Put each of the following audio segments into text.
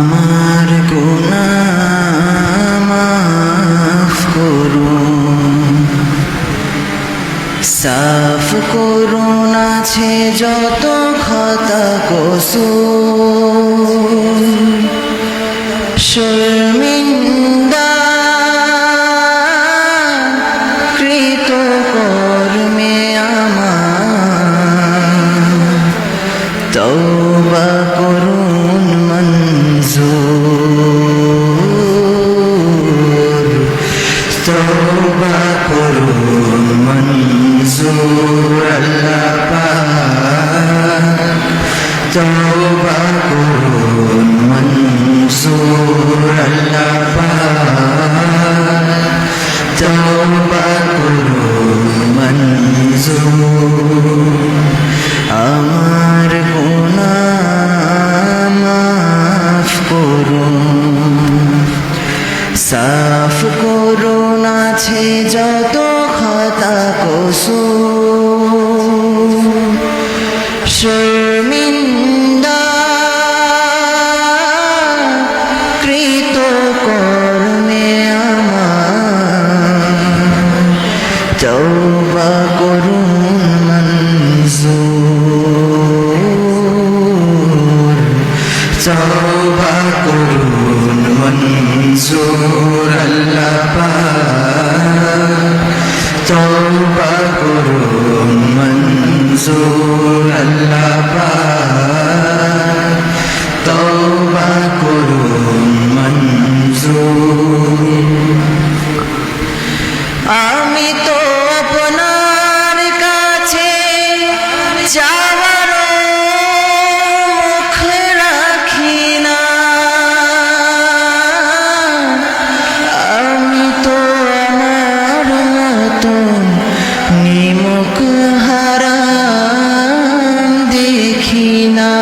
আমার গুনাহ মাফ করুন, সাফ করুন আছে যত খাতা কসুর, শর্মিন্দা কৃত কর্মে আমার, তওবা করুন মঞ্জুর, তওবা করুন মঞ্জুর আল্লাহ পাক, তওবা করুন মঞ্জুর আল্লাহ পাক, তওবা করুন মঞ্জুর। আমার গুনাহ মাফ করুন, সাফ করুন আছে যত খাতা কসুর, শর্মিন্দা কৃত কর্মে আমার, তওবা করুন মঞ্জুর, তওবা করুন মঞ্জুর আল্লাহ পাক, তওবা করুন মঞ্জুর আল্লাহ পাক, তওবা করুন মঞ্জুর। আমি তো আপনার কাছে চাওয়ার মুখ রাখি না, আমি তো আমার মতো নিমুখ হারাম দেখি না,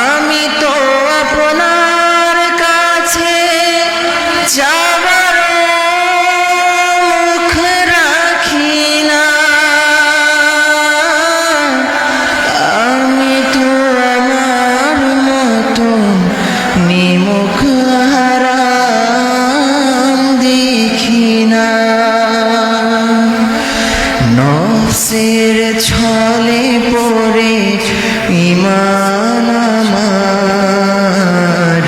আমি তো আপনার কাছে যাবার মুখ রাখি না, আমি তো আমার মতো নিমুখ হারাম দেখি না, নফসের ছলে পড়ে ঈমান আমার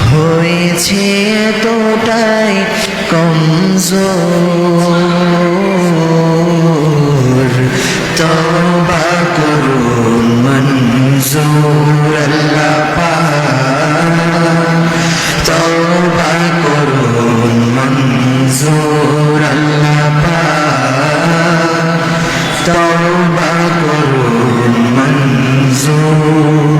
হয়েছে এতটাই কমজোর, তওবা করুন মঞ্জুর আল্লাহ পাক, তওবা করুন মঞ্জুর আল্লাহ পাক, তওবা করুন মঞ্জুর।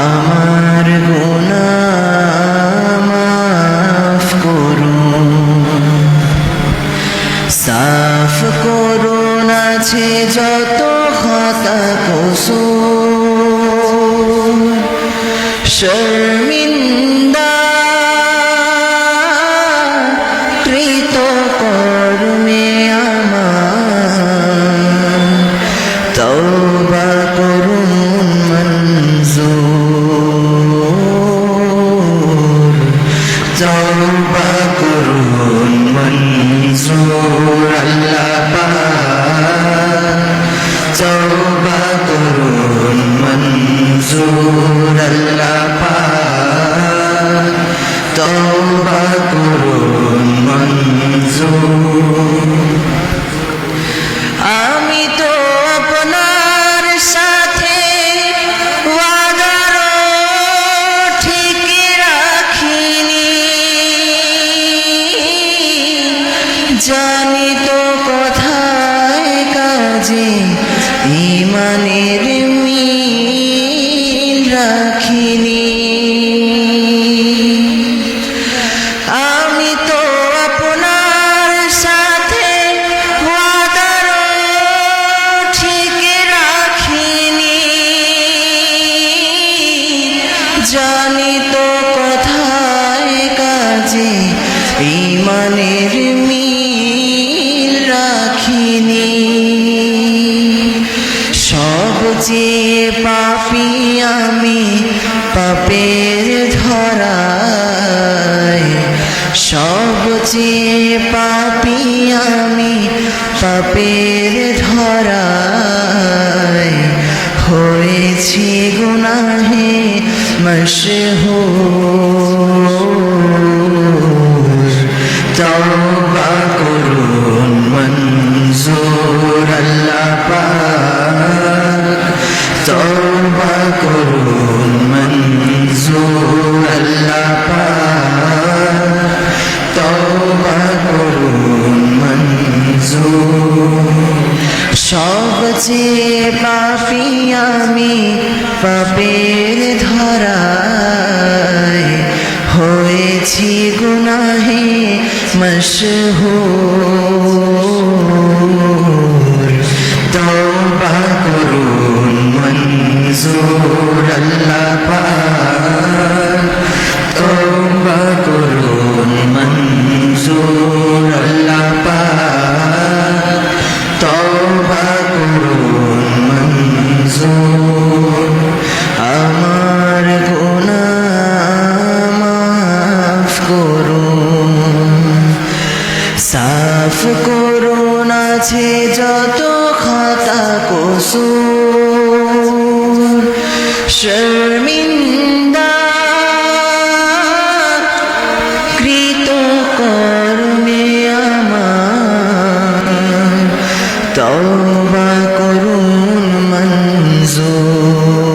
আমার গুনাহ মাফ করুন, সাফ করুন আছে যত খাতা কসুর, শর্মিন্দা কৃত কর্মে আমার, তওবা করুন মঞ্জুর, তওবা করুন মঞ্জুর আল্লাহ পাক, তওবা করুন মঞ্জুর আল্লাহ পাক, তওবা করুন মঞ্জুর। আমি তো আপনার সাথে ওয়াদার ঠিক রাখিনি, জানি তো কথায় কাজে ঈমানের মিল রাখিনি, আমি তো আপনার সাথে ওয়াদার ঠিক রাখিনি, জানি তো কথায় কাজে ঈমানের মিল রাখিনি, সব সবচেয়ে পাপী আমি পাপের ধরায়, সবচেয়ে পাপী আমি পাপের ধরায়, হয়েছি গুনাহে মশহুর। তওবা করুন মঞ্জুর আল্লাহ পাক, তওবা করুন মঞ্জুর আল্লাহ পাক, তওবা করুন মঞ্জুর। সবচেয়ে পাপী আমি পাপের ধরায়, হয়েছি গুনাহে মশহুর। তওবা করুন মঞ্জুর আল্লাহ পাক, তওবা করুন মঞ্জুর আল্লাহ পাক, তওবা করুন মঞ্জুর। আমার গুনাহ মাফ করুন, সাফ করুন আছে যত খাতা কসুর। শর্মিন্দা কৃত কর্মে আমার, তওবা করুন মঞ্জুর।